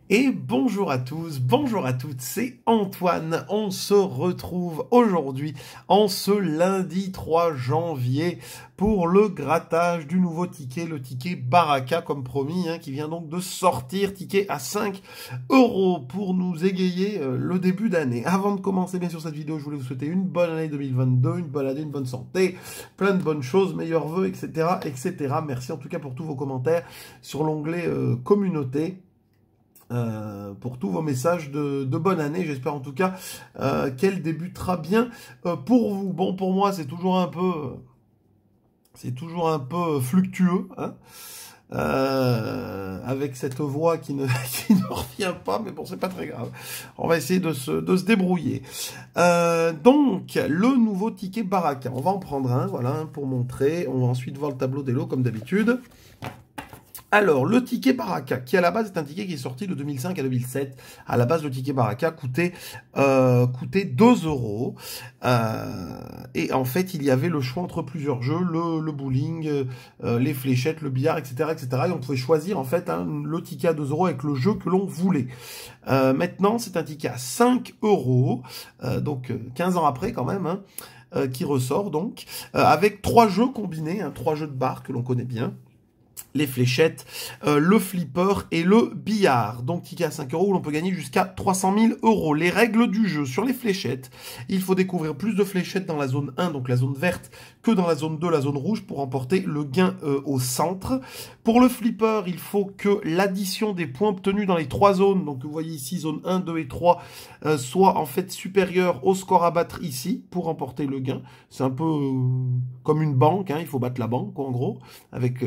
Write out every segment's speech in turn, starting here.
Et bonjour à tous, bonjour à toutes, c'est Antoine. On se retrouve aujourd'hui, en ce lundi 3 janvier, pour le grattage du nouveau ticket, le ticket Baraka, comme promis, qui vient donc de sortir, ticket à 5 € pour nous égayer le début d'année. Avant de commencer bien sûr cette vidéo, je voulais vous souhaiter une bonne année 2022, une bonne année, une bonne santé, plein de bonnes choses, meilleurs vœux, etc., etc. Merci en tout cas pour tous vos commentaires sur l'onglet communauté. Pour tous vos messages de bonne année. J'espère en tout cas qu'elle débutera bien pour vous. Bon, pour moi, c'est toujours un peu fluctueux, avec cette voix qui ne, qui ne revient pas, mais bon, c'est pas très grave. On va essayer de se débrouiller. Donc, le nouveau ticket Baraka. On va en prendre un, voilà, pour montrer. On va ensuite voir le tableau des lots, comme d'habitude. Alors, le ticket Baraka, qui à la base est un ticket qui est sorti de 2005 à 2007. À la base, le ticket Baraka coûtait 2 €. Et en fait, il y avait le choix entre plusieurs jeux, le bowling, les fléchettes, le billard, etc., etc. Et on pouvait choisir en fait le ticket à 2 € avec le jeu que l'on voulait. Maintenant, c'est un ticket à 5 €, donc 15 ans après quand même, qui ressort donc, avec 3 jeux combinés, 3 jeux de barres que l'on connaît bien. Les fléchettes, le flipper et le billard. Donc ticket à 5 € où l'on peut gagner jusqu'à 300 000 €. Les règles du jeu sur les fléchettes. Il faut découvrir plus de fléchettes dans la zone 1, donc la zone verte, que dans la zone 2, la zone rouge, pour remporter le gain au centre. Pour le flipper, il faut que l'addition des points obtenus dans les 3 zones, donc vous voyez ici zone 1, 2 et 3, soit en fait supérieure au score à battre ici pour remporter le gain. C'est un peu comme une banque, il faut battre la banque en gros, avec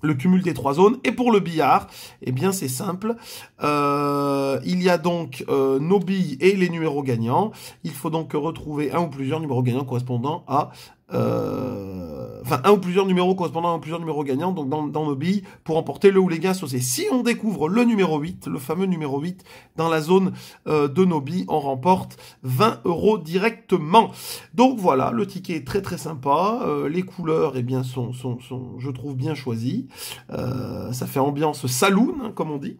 le cumul des 3 zones. Et pour le billard, eh bien c'est simple. Il y a donc nos billes et les numéros gagnants. Il faut donc retrouver un ou plusieurs numéros gagnants correspondant à... Enfin, un ou plusieurs numéros correspondant à un ou plusieurs numéros gagnants, donc dans nos billes, pour emporter le ou les gains associés. Si on découvre le numéro 8, le fameux numéro 8, dans la zone de nos billes, on remporte 20 € directement. Donc voilà, le ticket est très très sympa. Les couleurs, eh bien, sont, je trouve, bien choisies. Ça fait ambiance saloon, comme on dit.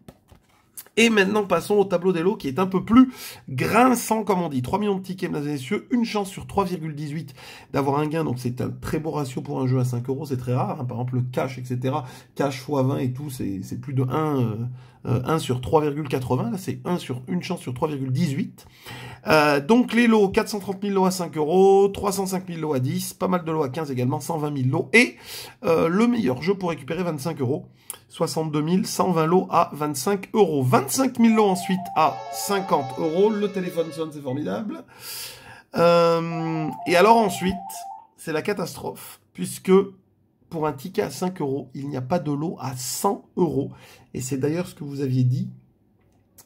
Et maintenant, passons au tableau des lots qui est un peu plus grinçant, comme on dit. 3 millions de tickets, mesdames et messieurs, une chance sur 3,18 d'avoir un gain. Donc, c'est un très beau ratio pour un jeu à 5 €. C'est très rare. Par exemple, le cash, etc. Cash x 20 et tout, c'est plus de 1 sur 3,80. Là, c'est une chance sur 3,18. Donc, les lots, 430 000 lots à 5 €, 305 000 lots à 10, pas mal de lots à 15 également, 120 000 lots. Et le meilleur jeu pour récupérer 25 €. 62 120 lots à 25 €. 25 000 lots ensuite à 50 €. Le téléphone sonne, c'est formidable. Et alors ensuite, c'est la catastrophe, puisque pour un ticket à 5 €, il n'y a pas de lot à 100 €. Et c'est d'ailleurs ce que vous aviez dit,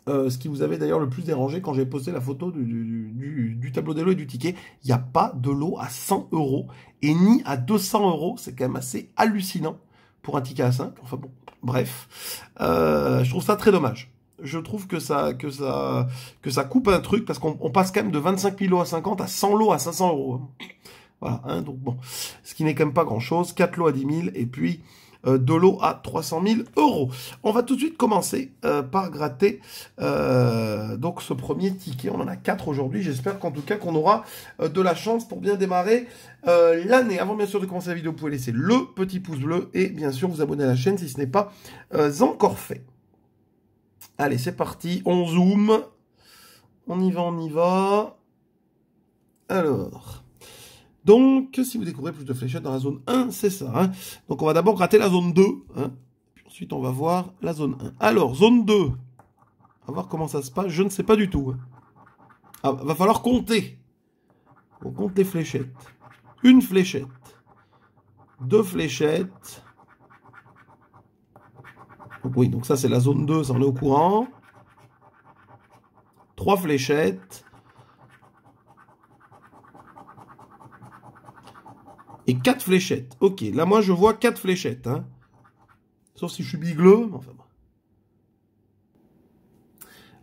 ce qui vous avait d'ailleurs le plus dérangé quand j'ai posté la photo du tableau des lots et du ticket. Il n'y a pas de lot à 100 € et ni à 200 €. C'est quand même assez hallucinant pour un ticket à 5. Enfin bon, bref. Je trouve ça très dommage. Je trouve que ça coupe un truc, parce qu'on passe quand même de 25 000 lots à 50 à 100 lots à 500 €. Voilà, donc bon, ce qui n'est quand même pas grand-chose. 4 lots à 10 000 et puis 2 lots à 300 000 €. On va tout de suite commencer par gratter donc ce premier ticket. On en a 4 aujourd'hui. J'espère qu'en tout cas qu'on aura de la chance pour bien démarrer l'année. Avant bien sûr de commencer la vidéo, vous pouvez laisser le petit pouce bleu et bien sûr vous abonner à la chaîne si ce n'est pas encore fait. Allez, c'est parti. On zoome. On y va, on y va. Alors... Donc, si vous découvrez plus de fléchettes dans la zone 1, c'est ça. Donc, on va d'abord gratter la zone 2. Puis ensuite, on va voir la zone 1. Alors, zone 2. On va voir comment ça se passe. Je ne sais pas du tout. Ah, va falloir compter. On compte les fléchettes. Une fléchette. 2 fléchettes. Donc, oui, donc ça, c'est la zone 2. Ça, on est au courant. 3 fléchettes. Et 4 fléchettes. Ok, là, moi, je vois 4 fléchettes. Sauf si je suis bigleux. Enfin, bon.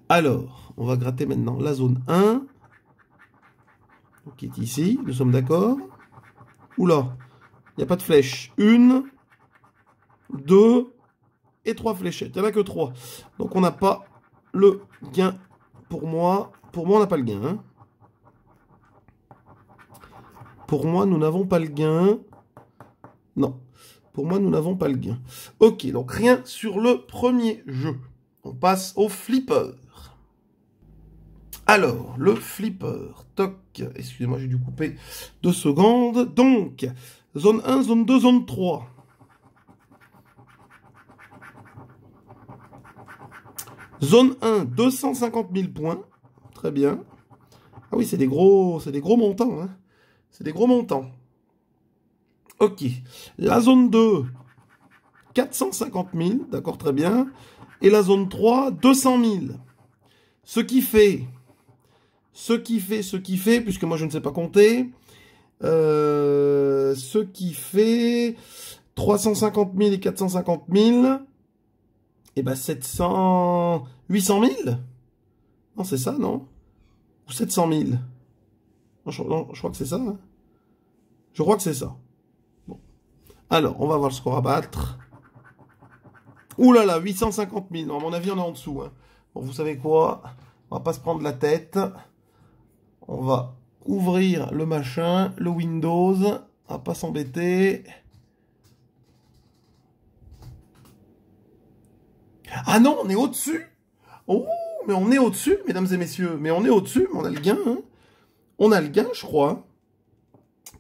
Alors, on va gratter maintenant la zone 1. Qui est ici. Nous sommes d'accord. Oula, il n'y a pas de flèche. 1, 2 et 3 fléchettes. Il n'y en a que 3. Donc on n'a pas le gain pour moi. Pour moi, on n'a pas le gain. Hein. Pour moi, nous n'avons pas le gain. Non. Pour moi, nous n'avons pas le gain. Ok, donc rien sur le premier jeu. On passe au flipper. Alors, le flipper. Toc. Excusez-moi, j'ai dû couper 2 secondes. Donc, zone 1, zone 2, zone 3. Zone 1, 250 000 points. Très bien. Ah oui, c'est des gros montants. Hein. C'est des gros montants. Ok. La zone 2, 450 000. D'accord, très bien. Et la zone 3, 200 000. Ce qui fait, puisque moi je ne sais pas compter, ce qui fait 350 000 et 450 000, et ben 800 000. Non, c'est ça, non? Ou 700 000? Non, je crois que c'est ça. Hein. Je crois que c'est ça. Bon. Alors, on va voir le score à battre. Ouh là là, 850 000. Non, à mon avis, on est en dessous. Hein. Bon, vous savez quoi? On va pas se prendre la tête. On va ouvrir le machin, le Windows. On va pas s'embêter. Ah non, on est au-dessus. Oh, mais on est au-dessus, mesdames et messieurs. Mais on est au-dessus, mais on a le gain. Hein. On a le gain, je crois.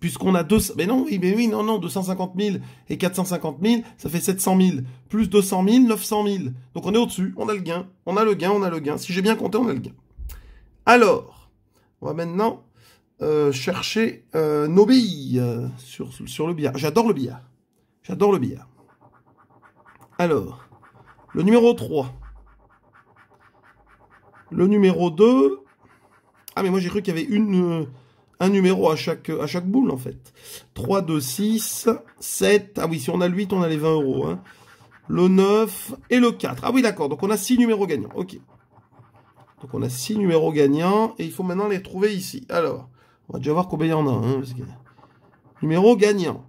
Puisqu'on a 200... Mais non, oui, non, 250 000 et 450 000, ça fait 700 000. Plus 200 000, 900 000. Donc on est au-dessus, on a le gain. On a le gain, on a le gain. Si j'ai bien compté, on a le gain. Alors, on va maintenant chercher nos billes sur le billard. J'adore le billard. J'adore le billard. Alors, le numéro 3. Le numéro 2. Ah, mais moi j'ai cru qu'il y avait un numéro à chaque boule, en fait. 3, 2, 6, 7. Ah oui, si on a le 8, on a les 20 euros. Hein. Le 9 et le 4. Ah oui, d'accord. Donc on a 6 numéros gagnants. Ok. Donc on a 6 numéros gagnants. Et il faut maintenant les trouver ici. Alors, on va déjà voir combien il y en a. Hein, parce que... Numéro gagnant.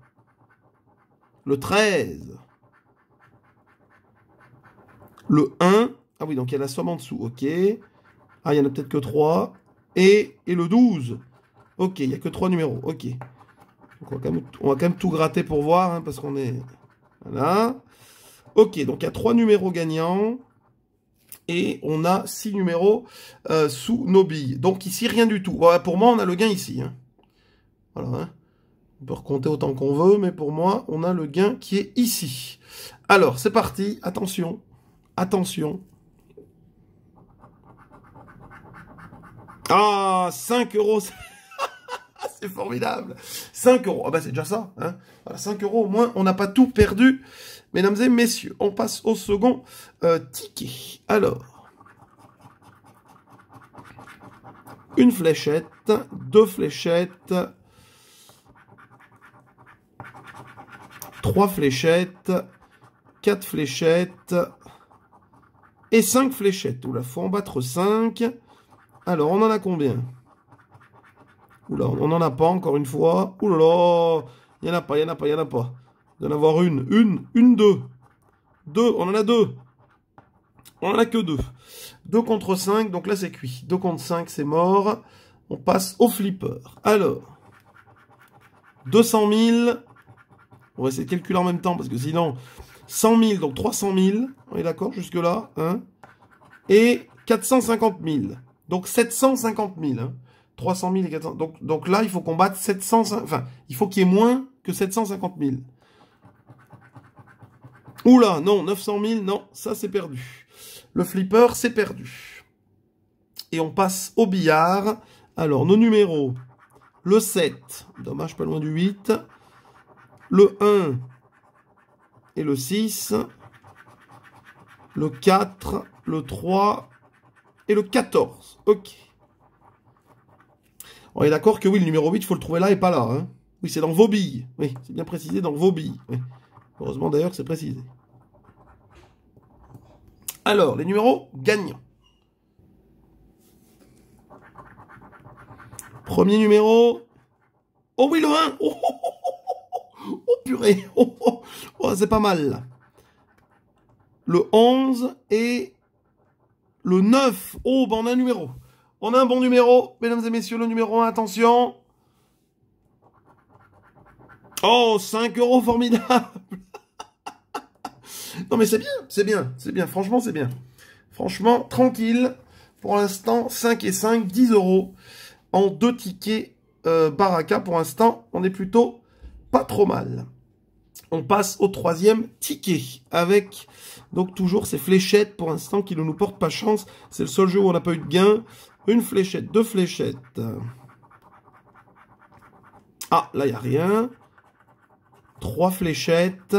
Le 13. Le 1. Ah oui, donc il y a la somme en dessous. Ok. Ah, il y en a peut-être que 3. Et le 12. Ok, il n'y a que 3 numéros. Ok. Donc on va quand même tout gratter pour voir, hein, parce qu'on est... Voilà. Ok, donc il y a 3 numéros gagnants. Et on a 6 numéros sous nos billes. Donc ici, rien du tout. Voilà, pour moi, on a le gain ici. Hein. Voilà. Hein. On peut recompter autant qu'on veut, mais pour moi, on a le gain qui est ici. Alors, c'est parti. Attention. Attention. Ah, 5 euros. C'est formidable. 5 euros. Ah bah c'est déjà ça. Hein. Voilà, 5 euros au moins, on n'a pas tout perdu. Mesdames et messieurs, on passe au second ticket. Alors, une fléchette, 2 fléchettes, 3 fléchettes, 4 fléchettes et 5 fléchettes. Oula, faut en battre 5. Alors, on en a combien? Oula, on n'en a pas encore une fois. Oulala, il n'y en a pas. Il doit y en avoir une, deux. Deux, on en a 2. On en a que 2. 2 contre 5, donc là c'est cuit. 2 contre 5, c'est mort. On passe au flipper. Alors, 200 000. On va essayer de calculer en même temps, parce que sinon, 100 000, donc 300 000. On est d'accord jusque-là, hein? Et 450 000. Donc 750 000, hein? 300 000 et 400 000. Donc là, il faut qu'on batte 750 000. Enfin, il faut qu'il y ait moins que 750 000. Oula, non, 900 000, non, ça c'est perdu. Le flipper, c'est perdu. Et on passe au billard. Alors, nos numéros. Le 7, dommage, pas loin du 8. Le 1 et le 6. Le 4, le 3 et le 14. Ok. On est d'accord que oui, le numéro 8, il faut le trouver là et pas là. Hein. Oui, c'est dans vos billes. Oui, c'est bien précisé dans vos billes. Oui. Heureusement d'ailleurs que c'est précisé. Alors, les numéros gagnants. Premier numéro. Oh oui, le 1. Oh, oh, oh, oh, oh purée. Oh, oh, oh c'est pas mal. le 11 et le 9. Oh, ben on a un numéro. On a un bon numéro, mesdames et messieurs, le numéro 1, attention. Oh, 5 euros, formidable. Non mais c'est bien, c'est bien, c'est bien, franchement c'est bien. Franchement, tranquille. Pour l'instant, 5 et 5, 10 euros en 2 tickets Baraka. Pour l'instant, on est plutôt pas trop mal. On passe au 3e ticket avec donc toujours ces fléchettes pour l'instant qui ne nous portent pas chance. C'est le seul jeu où on n'a pas eu de gain. Une fléchette, 2 fléchettes. Ah, là, il n'y a rien. 3 fléchettes.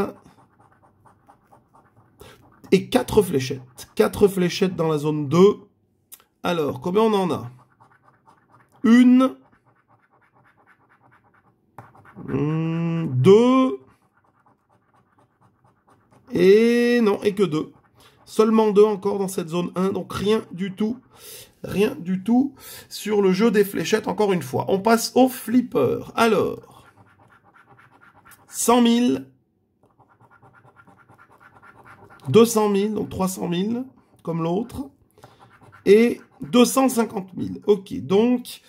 Et 4 fléchettes. 4 fléchettes dans la zone 2. Alors, combien on en a? 1. 2. Et non, et que 2. Seulement 2 encore dans cette zone 1. Donc rien du tout. Rien du tout sur le jeu des fléchettes, encore une fois. On passe au flipper. Alors, 100 000, 200 000, donc 300 000, comme l'autre, et 250 000. Ok, donc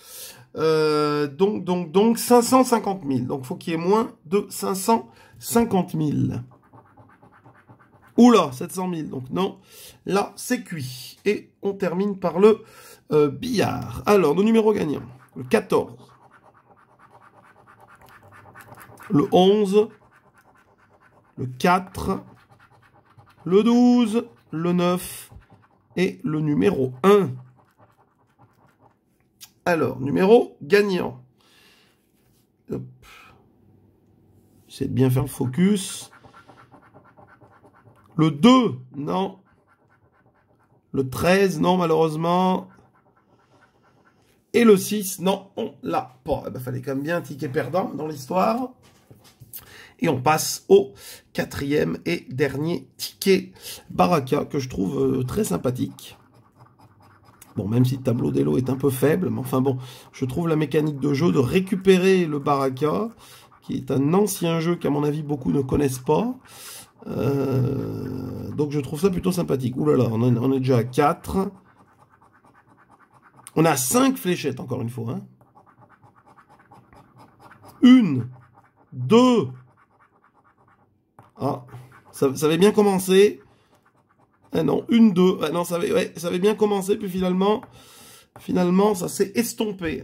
550 000. Donc, il faut qu'il y ait moins de 550 000. Oula, 700 000, donc non. Là, c'est cuit. Et on termine par le billard. Alors, nos numéros gagnants. Le 14. Le 11. Le 4. Le 12. Le 9. Et le numéro 1. Alors, numéro gagnant. Hop. J'essaie de bien faire le focus. Le 2, non. Le 13, non, malheureusement. Et le 6, non, on l'a pas. Il fallait quand même bien un ticket perdant dans l'histoire. Et on passe au 4e et dernier ticket Baraka, que je trouve très sympathique. Bon, même si le tableau des lots est un peu faible, mais enfin bon, je trouve la mécanique de jeu de récupérer le Baraka, qui est un ancien jeu qu'à mon avis beaucoup ne connaissent pas. Donc je trouve ça plutôt sympathique. Ouh là là, on est déjà à 4. On a 5 fléchettes encore une fois. 1, 2. Ah, ça avait bien commencé. Ah non, 1, 2. Ah non, ça avait bien commencé, puis finalement ça s'est estompé.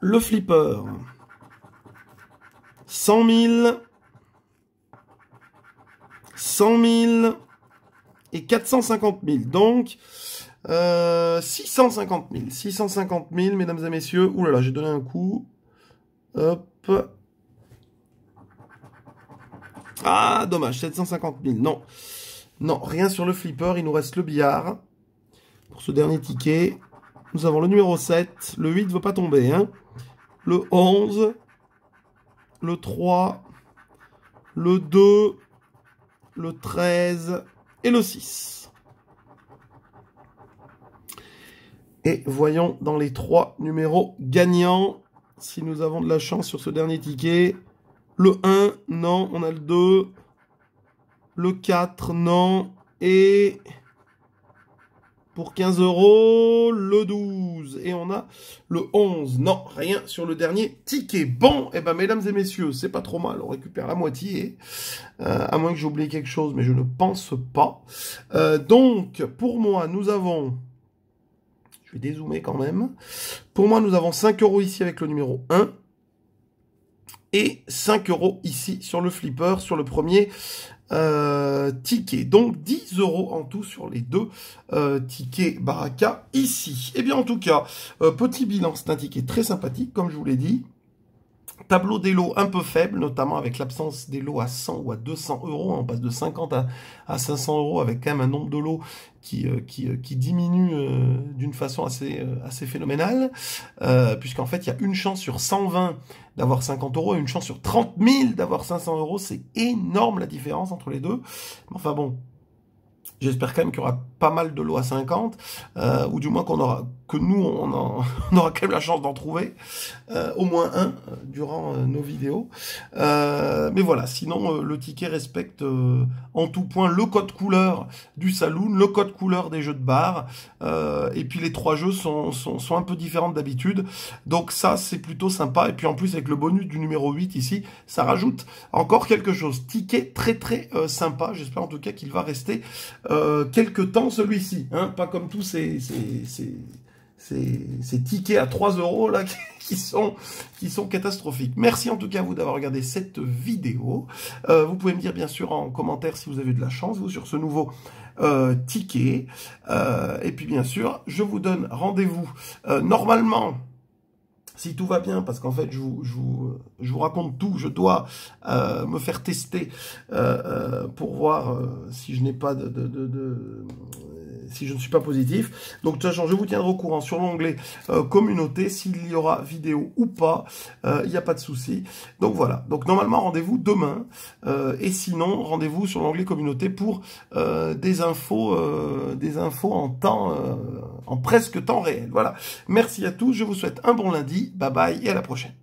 Le flipper. 100 000. 100 000 et 450 000. Donc, 650 000. 650 000, mesdames et messieurs. Ouh là là, j'ai donné un coup. Hop. Ah, dommage, 750 000. Non. Non, rien sur le flipper. Il nous reste le billard. Pour ce dernier ticket, nous avons le numéro 7. Le 8 ne veut pas tomber. Hein. Le 11. Le 3. Le 2. Le 13 et le 6. Et voyons dans les 3 numéros gagnants si nous avons de la chance sur ce dernier ticket. Le 1, non, on a le 2. Le 4, non. Et pour 15 euros, le 12. Et on a le 11. Non, rien sur le dernier ticket. Bon, et ben mesdames et messieurs, c'est pas trop mal. On récupère la moitié. À moins que j'ai oublié quelque chose, mais je ne pense pas. Donc, pour moi, nous avons... Je vais dézoomer quand même. Pour moi, nous avons 5 euros ici avec le numéro 1. Et 5 euros ici sur le flipper, sur le premier ticket. Donc 10 euros en tout sur les 2 tickets Baraka ici. Et bien en tout cas, petit bilan, c'est un ticket très sympathique, comme je vous l'ai dit. Tableau des lots un peu faible, notamment avec l'absence des lots à 100 ou à 200 euros. On passe de 50 à 500 euros avec quand même un nombre de lots qui diminue d'une façon assez phénoménale. Puisqu'en fait, il y a une chance sur 120 d'avoir 50 euros et une chance sur 30 000 d'avoir 500 euros. C'est énorme la différence entre les deux. Mais enfin bon, J'espère quand même qu'il y aura pas mal de lots à 50, ou du moins que nous, on aura quand même la chance d'en trouver, au moins un, durant nos vidéos. Mais voilà, sinon, le ticket respecte en tout point le code couleur du saloon, le code couleur des jeux de bar, et puis les 3 jeux sont un peu différents d'habitude, donc ça, c'est plutôt sympa. Et puis en plus, avec le bonus du numéro 8 ici, ça rajoute encore quelque chose. Ticket très très sympa, j'espère en tout cas qu'il va rester quelques temps celui-ci, hein, pas comme tous ces tickets à 3 € là qui sont catastrophiques. Merci en tout cas à vous d'avoir regardé cette vidéo. Vous pouvez me dire bien sûr en commentaire si vous avez de la chance vous sur ce nouveau ticket. Et puis bien sûr, je vous donne rendez-vous normalement, si tout va bien, parce qu'en fait, je vous raconte tout, je dois me faire tester pour voir si je n'ai pas si je ne suis pas positif. Donc, de toute façon, je vous tiendrai au courant sur l'onglet communauté, s'il y aura vidéo ou pas, il n'y a pas de souci. Donc, voilà. Donc, normalement, rendez-vous demain. Et sinon, rendez-vous sur l'onglet communauté pour des infos en presque temps réel. Voilà. Merci à tous. Je vous souhaite un bon lundi. Bye bye et à la prochaine.